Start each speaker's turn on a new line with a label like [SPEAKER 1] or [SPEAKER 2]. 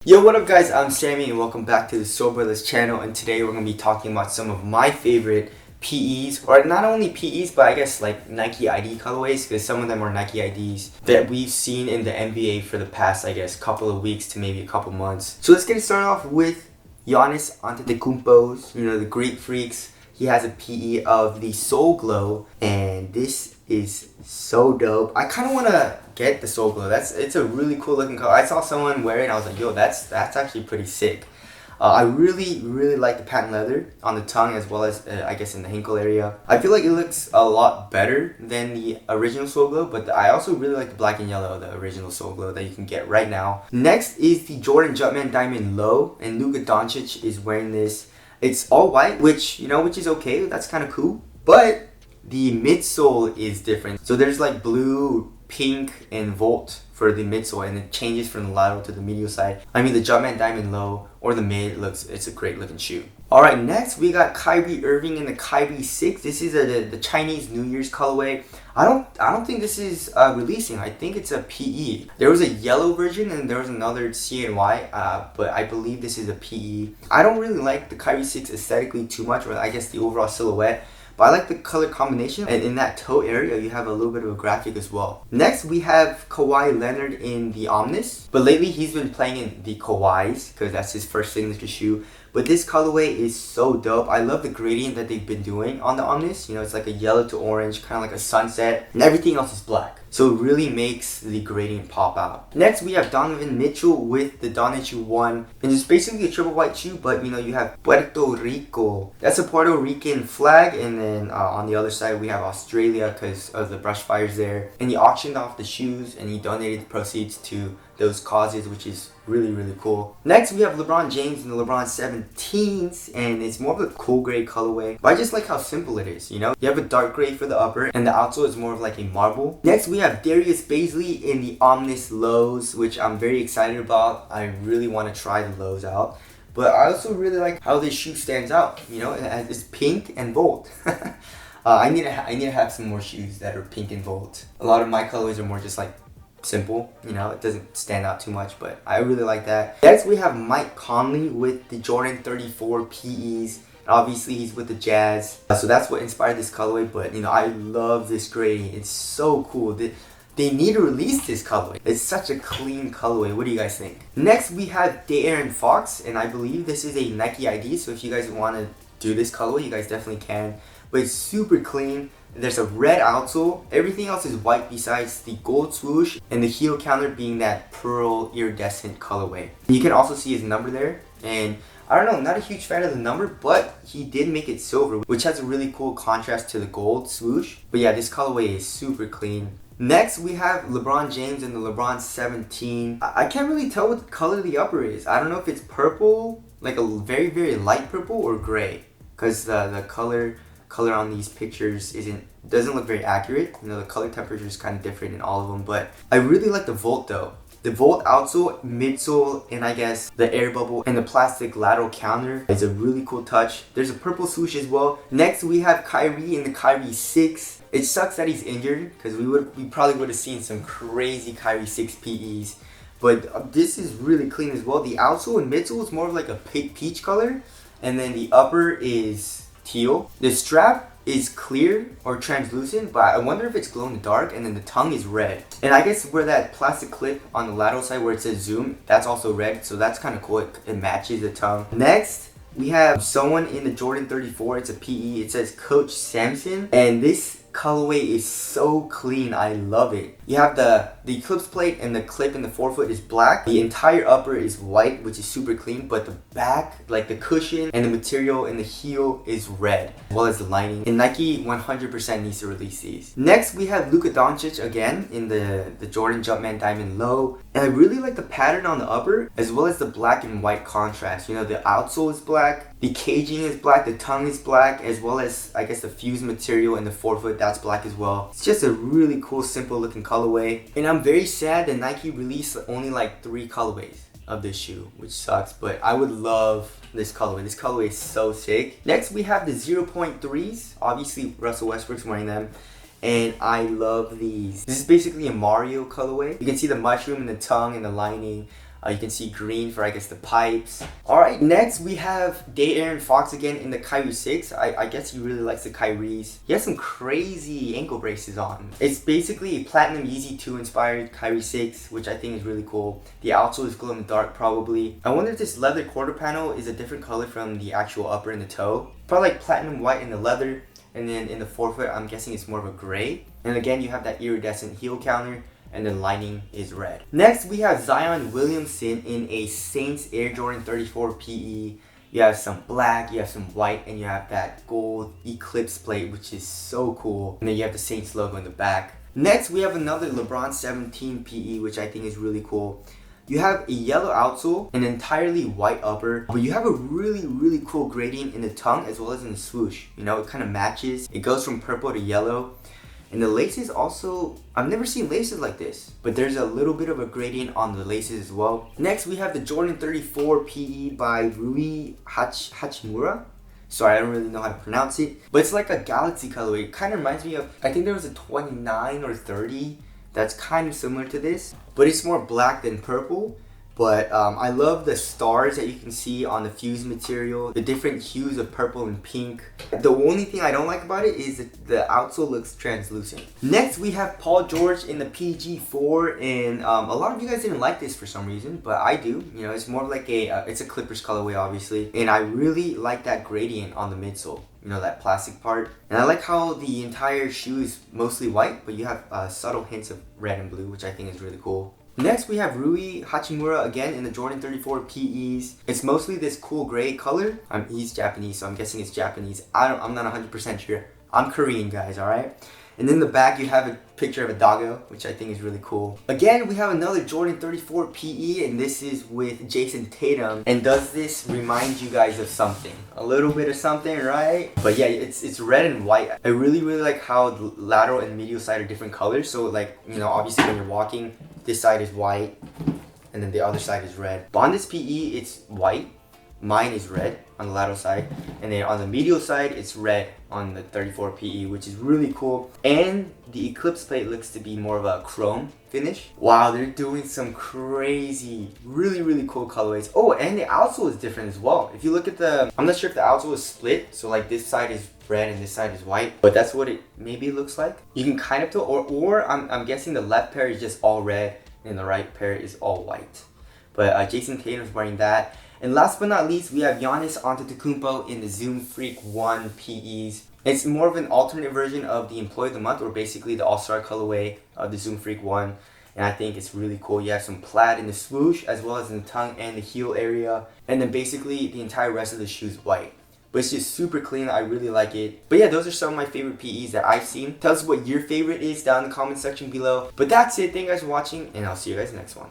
[SPEAKER 1] Yo, what up guys, I'm Sammy and welcome back to the Soberless channel, and today we're going to be talking about some of my favorite PEs, or not only PEs but I guess like Nike ID colorways, because some of them are Nike IDs that we've seen in the NBA for the past I guess couple of weeks to maybe a couple months. So let's get it started off with Giannis Antetokounmpo's, the Greek Freaks. He has a PE of the Soul Glow, and this is so dope. I kind of want to get the Soul Glow. It's a really cool looking color. I saw someone wear it and I was like, yo, that's actually pretty sick. I really like the patent leather on the tongue, as well as I guess in the ankle area. I feel like it looks a lot better than the original Soul Glow, but I also really like the black and yellow, the original Soul Glow that you can get right now. Next is the Jordan Jumpman Diamond Low, and Luka Doncic is wearing this. It's all white, which is okay. That's kind of cool. But the midsole is different. So there's like blue, pink, and volt for the midsole, and it changes from the lateral to the medial side. I mean, the Jumpman Diamond Low or the mid it's a great looking shoe. Alright, next we got Kyrie Irving in the Kyrie 6. This is the Chinese New Year's colorway. I don't think this is releasing. I think it's a PE. There was a yellow version and there was another CNY, but I believe this is a PE. I don't really like the Kyrie 6 aesthetically too much, or I guess the overall silhouette. But I like the color combination, and in that toe area you have a little bit of a graphic as well. Next we have Kawhi Leonard in the Omnis, but lately he's been playing in the Kawhis because that's his first signature shoe. But this colorway is so dope. I love the gradient that they've been doing on the Omnis. It's like a yellow to orange, kind of like a sunset, and everything else is black. So it really makes the gradient pop out. Next we have Donovan Mitchell with the Doncic 1. And it's basically a triple white shoe, but you have Puerto Rico. That's a Puerto Rican flag, and then on the other side we have Australia because of the brush fires there. And he auctioned off the shoes and he donated the proceeds to those causes, which is really cool. Next we have LeBron James and the LeBron 17s, and it's more of a cool gray colorway, but I just like how simple it is. You have a dark gray for the upper, and the outsole is more of like a marble. Next we have Darius Baisley in the Omnis Lows, which I'm very excited about. I really want to try the lows out, but I also really like how this shoe stands out. It's pink and volt. I need to have some more shoes that are pink and volt. A lot of my colorways are more just like simple, it doesn't stand out too much, but I really like that. Next we have Mike Conley with the Jordan 34 PEs. Obviously he's with the Jazz, so that's what inspired this colorway. But I love this gradient. It's so cool. They need to release this colorway. It's such a clean colorway. What do you guys think? Next we have De'Aaron Fox, and I believe this is a Nike ID, so if you guys want to do this colorway, you guys definitely can. But it's super clean. There's a red outsole. Everything else is white besides the gold swoosh and the heel counter being that pearl iridescent colorway. You can also see his number there, and I don't know, not a huge fan of the number, but he did make it silver, which has a really cool contrast to the gold swoosh. But yeah, this colorway is super clean. Next we have LeBron James and the LeBron 17. I can't really tell what color the upper is. I don't know if it's purple, like a very light purple, or gray, because the color on these pictures doesn't look very accurate. The color temperature is kind of different in all of them, but I really like the volt though. The volt outsole, midsole, and I guess the air bubble and the plastic lateral counter is a really cool touch. There's a purple swoosh as well. Next we have Kyrie in the Kyrie 6. It sucks that he's injured, because we probably would have seen some crazy Kyrie 6 PEs. But this is really clean as well. The outsole and midsole is more of like a peach color, and then the upper is teal. The strap is clear or translucent, but I wonder if it's glow in the dark, and then the tongue is red. And I guess where that plastic clip on the lateral side where it says zoom, that's also red, so that's kind of cool. It matches the tongue. Next we have someone in the Jordan 34. It's a PE. It says Coach Sampson, and this colorway is so clean. I love it. You have the eclipse plate, and the clip in the forefoot is black. The entire upper is white, which is super clean, but the back, like the cushion and the material in the heel, is red, as well as the lining. And Nike 100% needs to release these. Next we have Luka Doncic again in the Jordan Jumpman Diamond Low, and I really like the pattern on the upper, as well as the black and white contrast. The outsole is black, the caging is black, the tongue is black, as well as I guess the fused material in the forefoot, that's black as well. It's just a really cool, simple looking colorway. And I'm very sad that Nike released only like 3 colorways of this shoe, which sucks, but I would love this colorway. This colorway is so sick. Next we have the 0.3s. Obviously Russell Westbrook's wearing them, and I love these. This is basically a Mario colorway. You can see the mushroom and the tongue and the lining. You can see green for, I guess, the pipes. Alright, next we have and Fox again in the Kyrie 6. I guess he really likes the Kyries. He has some crazy ankle braces on. It's basically a Platinum Yeezy 2 inspired Kyrie 6, which I think is really cool. The outsole is glow in the dark probably. I wonder if this leather quarter panel is a different color from the actual upper and the toe. Probably like platinum white in the leather, and then in the forefoot I'm guessing it's more of a gray. And again, you have that iridescent heel counter, and the lining is red. Next, we have Zion Williamson in a Saints Air Jordan 34 PE. You have some black, you have some white, and you have that gold eclipse plate, which is so cool. And then you have the Saints logo in the back. Next, we have another LeBron 17 PE, which I think is really cool. You have a yellow outsole, an entirely white upper, but you have a really cool gradient in the tongue as well as in the swoosh. You know, it kind of matches. It goes from purple to yellow. And the laces also, I've never seen laces like this, but there's a little bit of a gradient on the laces as well. Next, we have the Jordan 34 PE by Rui Hachimura. Sorry, I don't really know how to pronounce it, but it's like a galaxy colorway. It kind of reminds me of, I think there was a 29 or 30 that's kind of similar to this, but it's more black than purple. But I love the stars that you can see on the fuse material, the different hues of purple and pink. The only thing I don't like about it is that the outsole looks translucent. Next, we have Paul George in the PG4, and a lot of you guys didn't like this for some reason, but I do. You know, it's more like it's a Clippers colorway, obviously, and I really like that gradient on the midsole. You know, that plastic part. And I like how the entire shoe is mostly white, but you have subtle hints of red and blue, which I think is really cool. Next, we have Rui Hachimura again in the Jordan 34 PEs. It's mostly this cool gray color. He's Japanese, so I'm guessing it's Japanese. I'm not 100% sure. I'm Korean, guys, alright? And in the back, you have a picture of a doggo, which I think is really cool. Again, we have another Jordan 34 PE, and this is with Jason Tatum. And does this remind you guys of something? A little bit of something, right? But yeah, it's red and white. I really like how the lateral and medial side are different colors. So like, you know, obviously when you're walking, this side is white, and then the other side is red. But on this PE, it's white. Mine is red on the lateral side, and then on the medial side, it's red on the 34 PE, which is really cool. And the eclipse plate looks to be more of a chrome finish. Wow, they're doing some crazy, really cool colorways. Oh, and the outsole is different as well. If you look at the, I'm not sure if the outsole is split, so like this side is red and this side is white, but that's what it maybe looks like. You can kind of tell, or I'm guessing the left pair is just all red and the right pair is all white. But Jason Tatum is wearing that. And last but not least, we have Giannis Antetokounmpo in the Zoom Freak 1 PEs. It's more of an alternate version of the Employee of the Month, or basically the All-Star colorway of the Zoom Freak 1. And I think it's really cool. You have some plaid in the swoosh, as well as in the tongue and the heel area. And then basically the entire rest of the shoe is white. But it's just super clean. I really like it. But yeah, those are some of my favorite PEs that I've seen. Tell us what your favorite is down in the comment section below. But that's it. Thank you guys for watching, and I'll see you guys next one.